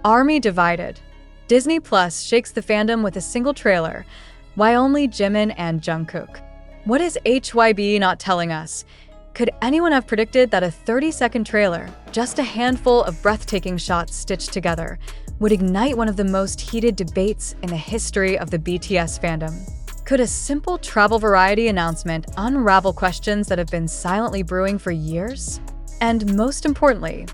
Army divided. Disney Plus shakes the fandom with a single trailer. Why only Jimin and Jungkook? What is HYB not telling us? Could anyone have predicted that a 30-second trailer, just a handful of breathtaking shots stitched together, would ignite one of the most heated debates in the history of the BTS fandom? Could a simple travel variety announcement unravel questions that have been silently brewing for years? And most importantly,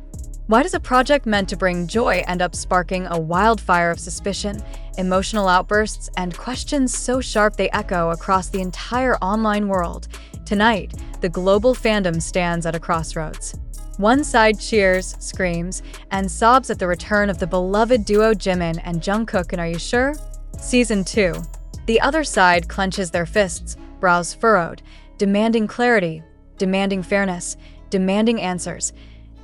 why does a project meant to bring joy end up sparking a wildfire of suspicion, emotional outbursts, and questions so sharp they echo across the entire online world? Tonight, the global fandom stands at a crossroads. One side cheers, screams, and sobs at the return of the beloved duo Jimin and Jungkook in Are You Sure? Season 2. The other side clenches their fists, brows furrowed, demanding clarity, demanding fairness, demanding answers.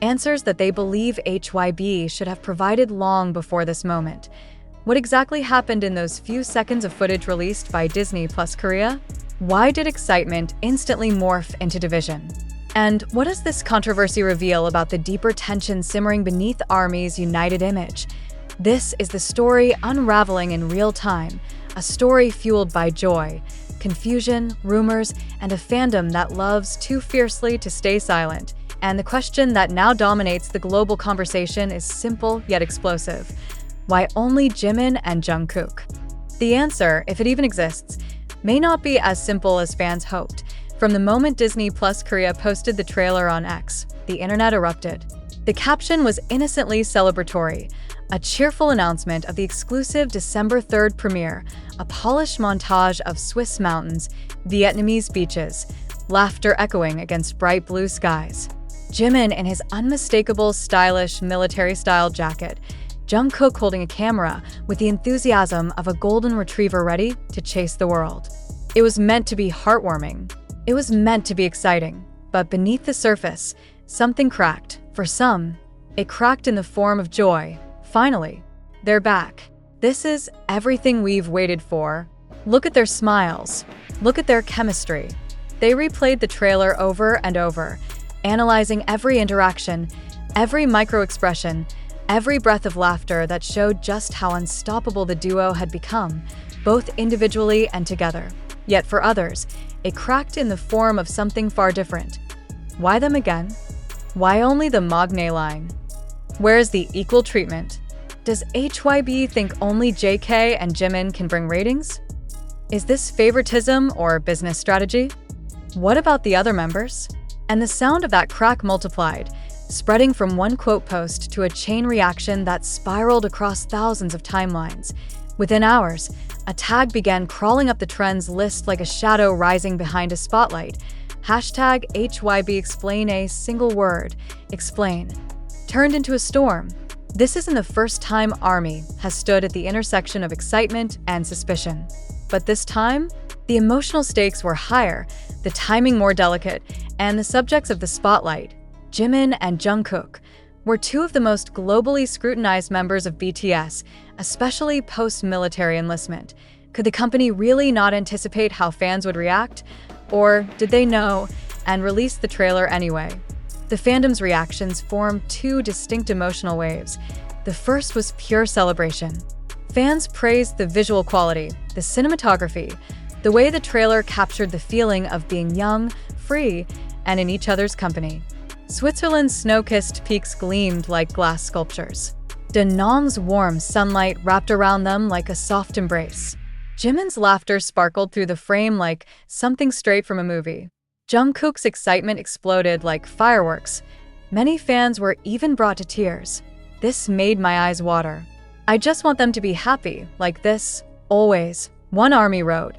Answers that they believe HYB should have provided long before this moment. What exactly happened in those few seconds of footage released by Disney Plus Korea? Why did excitement instantly morph into division? And what does this controversy reveal about the deeper tension simmering beneath ARMY's united image? This is the story unraveling in real time, a story fueled by joy, confusion, rumors, and a fandom that loves too fiercely to stay silent. And the question that now dominates the global conversation is simple yet explosive. Why only Jimin and Jungkook? The answer, if it even exists, may not be as simple as fans hoped. From the moment Disney Plus Korea posted the trailer on X, the internet erupted. The caption was innocently celebratory, a cheerful announcement of the exclusive December 3rd premiere, a polished montage of Swiss mountains, Vietnamese beaches, laughter echoing against bright blue skies. Jimin in his unmistakable, stylish, military-style jacket, Jungkook holding a camera with the enthusiasm of a golden retriever ready to chase the world. It was meant to be heartwarming. It was meant to be exciting. But beneath the surface, something cracked. For some, it cracked in the form of joy. Finally, they're back. This is everything we've waited for. Look at their smiles. Look at their chemistry. They replayed the trailer over and over, analyzing every interaction, every micro-expression, every breath of laughter that showed just how unstoppable the duo had become, both individually and together. Yet for others, it cracked in the form of something far different. Why them again? Why only the Magne line? Where is the equal treatment? Does HYB think only JK and Jimin can bring ratings? Is this favoritism or business strategy? What about the other members? And the sound of that crack multiplied, spreading from one quote post to a chain reaction that spiraled across thousands of timelines. Within hours, a tag began crawling up the trends list like a shadow rising behind a spotlight. Hashtag HYB explain, a single word, explain, turned into a storm. This isn't the first time ARMY has stood at the intersection of excitement and suspicion. But this time, the emotional stakes were higher, the timing more delicate, and the subjects of the spotlight, Jimin and Jungkook, were two of the most globally scrutinized members of BTS, especially post-military enlistment. Could the company really not anticipate how fans would react? Or did they know and release the trailer anyway? The fandom's reactions formed two distinct emotional waves. The first was pure celebration. Fans praised the visual quality, the cinematography, the way the trailer captured the feeling of being young, free, and in each other's company. Switzerland's snow-kissed peaks gleamed like glass sculptures. Da Nang's warm sunlight wrapped around them like a soft embrace. Jimin's laughter sparkled through the frame like something straight from a movie. Jungkook's excitement exploded like fireworks. Many fans were even brought to tears. This made my eyes water. I just want them to be happy, like this, always. One ARMY wrote,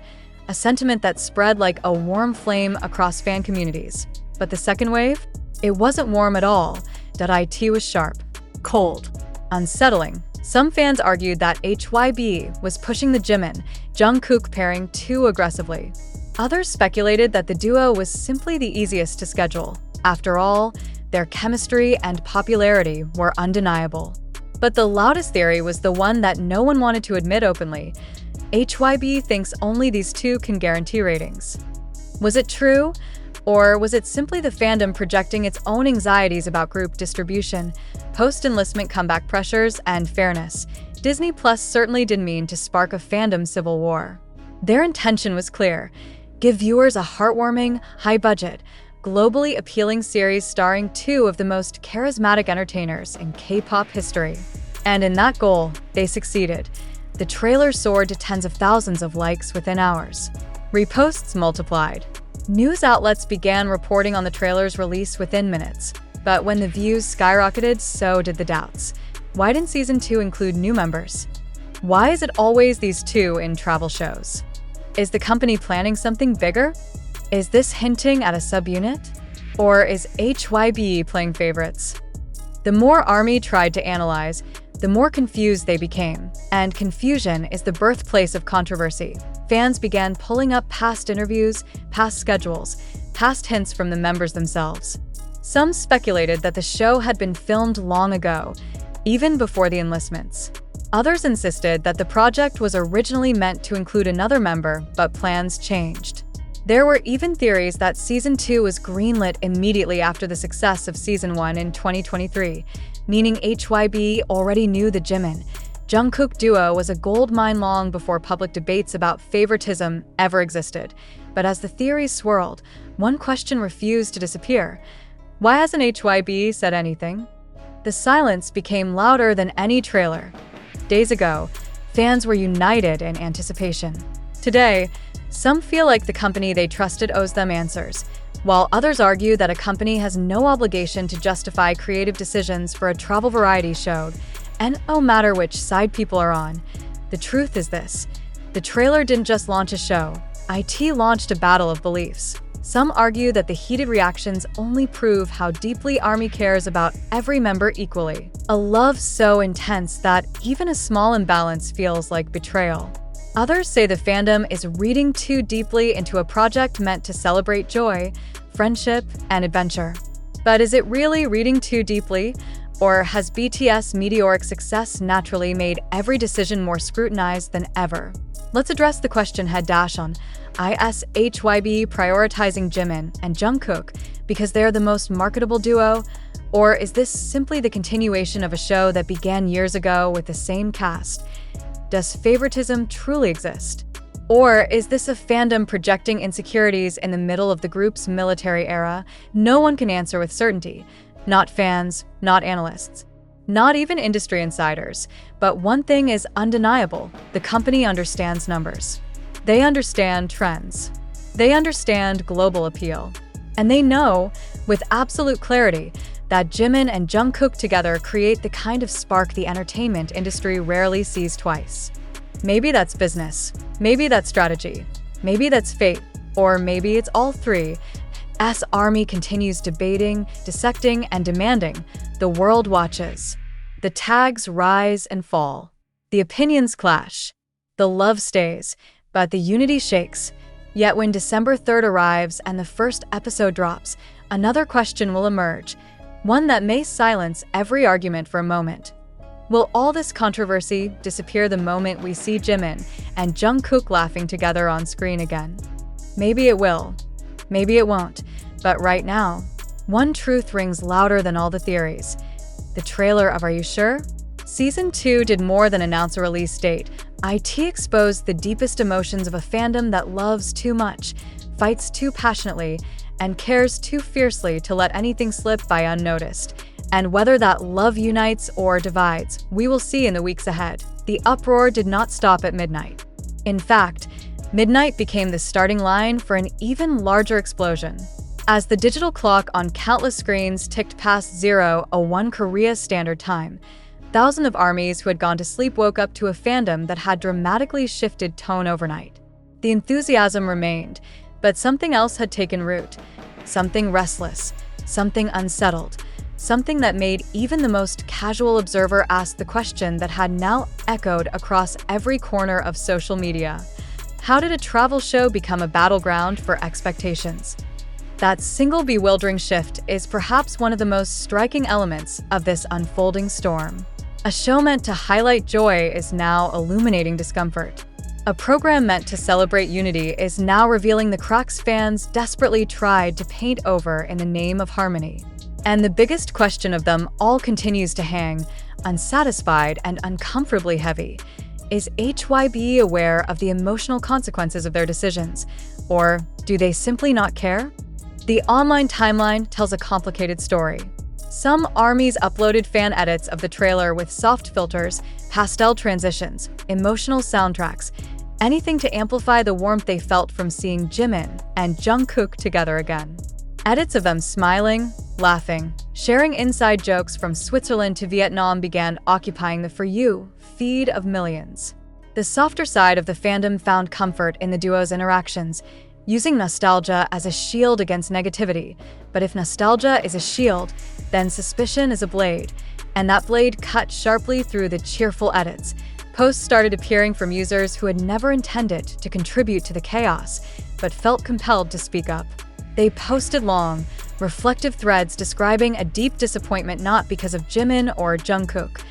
a sentiment that spread like a warm flame across fan communities. But the second wave? It wasn't warm at all. .it was sharp, cold, unsettling. Some fans argued that HYB was pushing the Jimin, Jungkook pairing too aggressively. Others speculated that the duo was simply the easiest to schedule. After all, their chemistry and popularity were undeniable. But the loudest theory was the one that no one wanted to admit openly. HYB thinks only these two can guarantee ratings. Was it true? Or was it simply the fandom projecting its own anxieties about group distribution, post-enlistment comeback pressures, and fairness? Disney Plus certainly didn't mean to spark a fandom civil war. Their intention was clear: give viewers a heartwarming, high-budget, globally appealing series starring two of the most charismatic entertainers in K-pop history. And in that goal, they succeeded. The trailer soared to tens of thousands of likes within hours. Reposts multiplied. News outlets began reporting on the trailer's release within minutes. But when the views skyrocketed, so did the doubts. Why didn't Season 2 include new members? Why is it always these two in travel shows? Is the company planning something bigger? Is this hinting at a subunit? Or is HYB playing favorites? The more ARMY tried to analyze, the more confused they became. And confusion is the birthplace of controversy. Fans began pulling up past interviews, past schedules, past hints from the members themselves. Some speculated that the show had been filmed long ago, even before the enlistments. Others insisted that the project was originally meant to include another member, but plans changed. There were even theories that Season 2 was greenlit immediately after the success of Season 1 in 2023, meaning HYB already knew the Jimin, Jungkook duo was a goldmine long before public debates about favoritism ever existed. But as the theories swirled, one question refused to disappear. Why hasn't HYB said anything? The silence became louder than any trailer. Days ago, fans were united in anticipation. Today, some feel like the company they trusted owes them answers, while others argue that a company has no obligation to justify creative decisions for a travel variety show. And no matter which side people are on, the truth is this: the trailer didn't just launch a show, it launched a battle of beliefs. Some argue that the heated reactions only prove how deeply ARMY cares about every member equally. A love so intense that even a small imbalance feels like betrayal. Others say the fandom is reading too deeply into a project meant to celebrate joy, friendship, and adventure. But is it really reading too deeply? Or has BTS' meteoric success naturally made every decision more scrutinized than ever? Let's address the question head-on. Is HYB prioritizing Jimin and Jungkook because they're the most marketable duo? Or is this simply the continuation of a show that began years ago with the same cast? Does favoritism truly exist? Or is this a fandom projecting insecurities in the middle of the group's military era? No one can answer with certainty. Not fans, not analysts, not even industry insiders. But one thing is undeniable: the company understands numbers. They understand trends. They understand global appeal. And they know, with absolute clarity, that Jimin and Jungkook together create the kind of spark the entertainment industry rarely sees twice. Maybe that's business. Maybe that's strategy. Maybe that's fate. Or maybe it's all three. As ARMY continues debating, dissecting, and demanding, the world watches. The tags rise and fall. The opinions clash. The love stays, but the unity shakes. Yet when December 3rd arrives and the first episode drops, another question will emerge, one that may silence every argument for a moment. Will all this controversy disappear the moment we see Jimin and Jungkook laughing together on screen again? Maybe it will. Maybe it won't. But right now, one truth rings louder than all the theories. The trailer of Are You Sure? Season 2 did more than announce a release date. It exposed the deepest emotions of a fandom that loves too much, fights too passionately, and cares too fiercely to let anything slip by unnoticed. And whether that love unites or divides, we will see in the weeks ahead. The uproar did not stop at midnight. In fact, midnight became the starting line for an even larger explosion. As the digital clock on countless screens ticked past 0:01 Korea Standard Time, thousands of ARMYs who had gone to sleep woke up to a fandom that had dramatically shifted tone overnight. The enthusiasm remained, but something else had taken root. Something restless, something unsettled, something that made even the most casual observer ask the question that had now echoed across every corner of social media. How did a travel show become a battleground for expectations? That single bewildering shift is perhaps one of the most striking elements of this unfolding storm. A show meant to highlight joy is now illuminating discomfort. A program meant to celebrate unity is now revealing the cracks fans desperately tried to paint over in the name of harmony. And the biggest question of them all continues to hang, unsatisfied and uncomfortably heavy. Is HYB aware of the emotional consequences of their decisions? Or do they simply not care? The online timeline tells a complicated story. Some ARMYs uploaded fan edits of the trailer with soft filters, pastel transitions, emotional soundtracks, anything to amplify the warmth they felt from seeing Jimin and Jungkook together again. Edits of them smiling, laughing, sharing inside jokes from Switzerland to Vietnam began occupying the For You feed of millions. The softer side of the fandom found comfort in the duo's interactions, using nostalgia as a shield against negativity. But if nostalgia is a shield, then suspicion is a blade, and that blade cut sharply through the cheerful edits. Posts started appearing from users who had never intended to contribute to the chaos, but felt compelled to speak up. They posted long, reflective threads describing a deep disappointment not because of Jimin or Jungkook,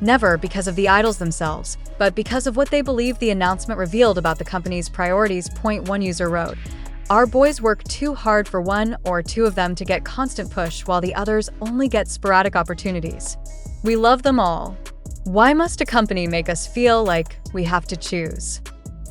never because of the idols themselves, but because of what they believed the announcement revealed about the company's priorities. One user wrote, "Our boys work too hard for one or two of them to get constant push while the others only get sporadic opportunities. We love them all. Why must a company make us feel like we have to choose?"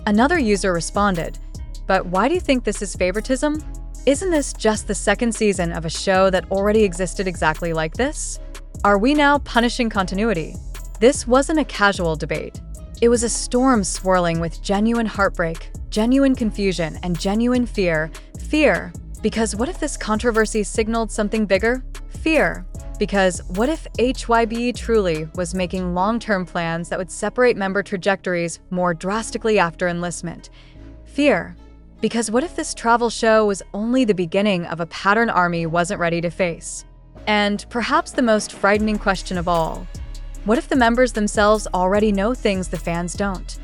Another user responded, "But why do you think this is favoritism? Isn't this just the second season of a show that already existed exactly like this? Are we now punishing continuity?" This wasn't a casual debate. It was a storm swirling with genuine heartbreak, genuine confusion, and genuine fear. Fear, because what if this controversy signaled something bigger? Fear, because what if HYB truly was making long-term plans that would separate member trajectories more drastically after enlistment? Fear, because what if this travel show was only the beginning of a pattern ARMY wasn't ready to face? And perhaps the most frightening question of all, what if the members themselves already know things the fans don't?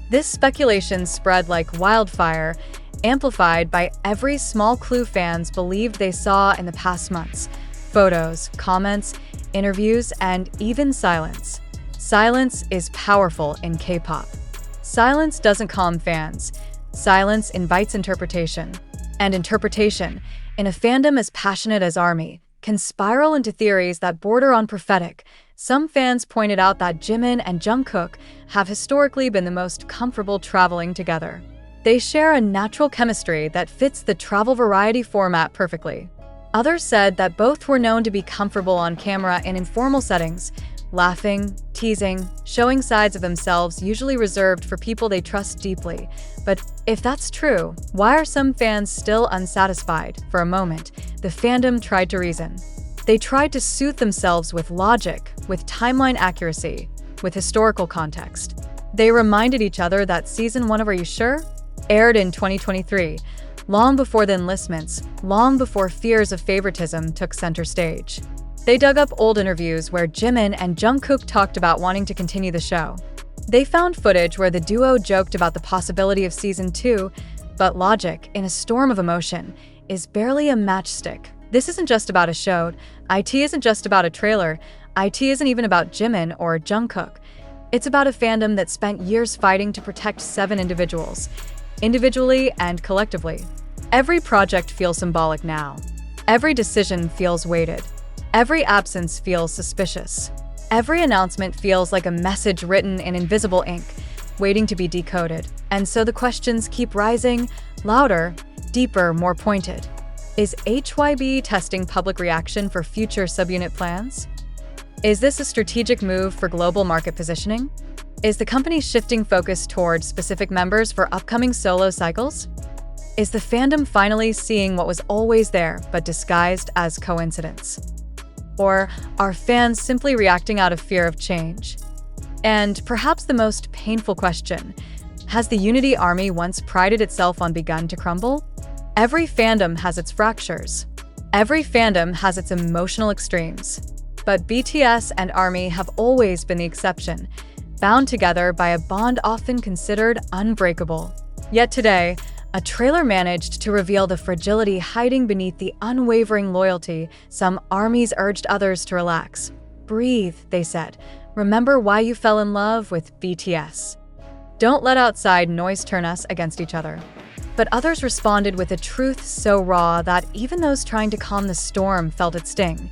This speculation spread like wildfire, amplified by every small clue fans believed they saw in the past months. Photos, comments, interviews, and even silence. Silence is powerful in K-pop. Silence doesn't calm fans. Silence invites interpretation. And interpretation, in a fandom as passionate as ARMY, can spiral into theories that border on prophetic. Some fans pointed out that Jimin and Jungkook have historically been the most comfortable traveling together. They share a natural chemistry that fits the travel variety format perfectly. Others said that both were known to be comfortable on camera in informal settings, laughing, teasing, showing sides of themselves usually reserved for people they trust deeply. But if that's true, why are some fans still unsatisfied? For a moment, the fandom tried to reason. They tried to soothe themselves with logic, with timeline accuracy, with historical context. They reminded each other that Season 1 of Are You Sure? Aired in 2023, long before the enlistments, long before fears of favoritism took center stage. They dug up old interviews where Jimin and Jungkook talked about wanting to continue the show. They found footage where the duo joked about the possibility of Season 2, but logic, in a storm of emotion, is barely a matchstick. This isn't just about a show. IT isn't just about a trailer. IT isn't even about Jimin or Jungkook. It's about a fandom that spent years fighting to protect 7 individuals, individually and collectively. Every project feels symbolic now. Every decision feels weighted. Every absence feels suspicious. Every announcement feels like a message written in invisible ink, waiting to be decoded. And so the questions keep rising, louder, deeper, more pointed. Is HYB testing public reaction for future subunit plans? Is this a strategic move for global market positioning? Is the company shifting focus towards specific members for upcoming solo cycles? Is the fandom finally seeing what was always there but disguised as coincidence? Or are fans simply reacting out of fear of change? And perhaps the most painful question, has the Unity Army once prided itself on begun to crumble? Every fandom has its fractures. Every fandom has its emotional extremes. But BTS and ARMY have always been the exception, bound together by a bond often considered unbreakable. Yet today, a trailer managed to reveal the fragility hiding beneath the unwavering loyalty. Some ARMYs urged others to relax. Breathe, they said. Remember why you fell in love with BTS. Don't let outside noise turn us against each other. But others responded with a truth so raw that even those trying to calm the storm felt its sting.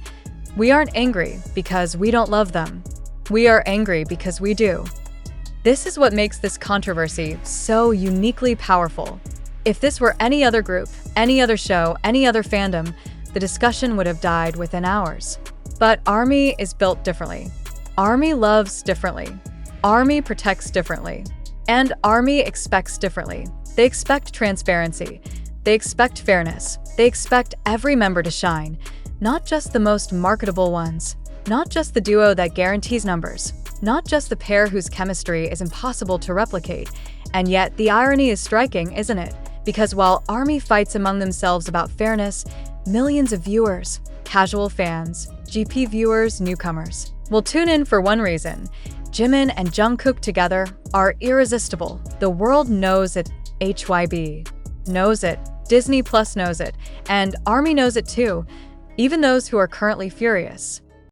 We aren't angry because we don't love them. We are angry because we do. This is what makes this controversy so uniquely powerful. If this were any other group, any other show, any other fandom, the discussion would have died within hours. But ARMY is built differently. ARMY loves differently. ARMY protects differently. And ARMY expects differently. They expect transparency. They expect fairness. They expect every member to shine, not just the most marketable ones, not just the duo that guarantees numbers, not just the pair whose chemistry is impossible to replicate. And yet, the irony is striking, isn't it? Because while ARMY fights among themselves about fairness, millions of viewers, casual fans, GP viewers, newcomers, will tune in for one reason. Jimin and Jungkook together are irresistible. The world knows it. HYB knows it. Disney Plus knows it. And ARMY knows it too. Even those who are currently furious.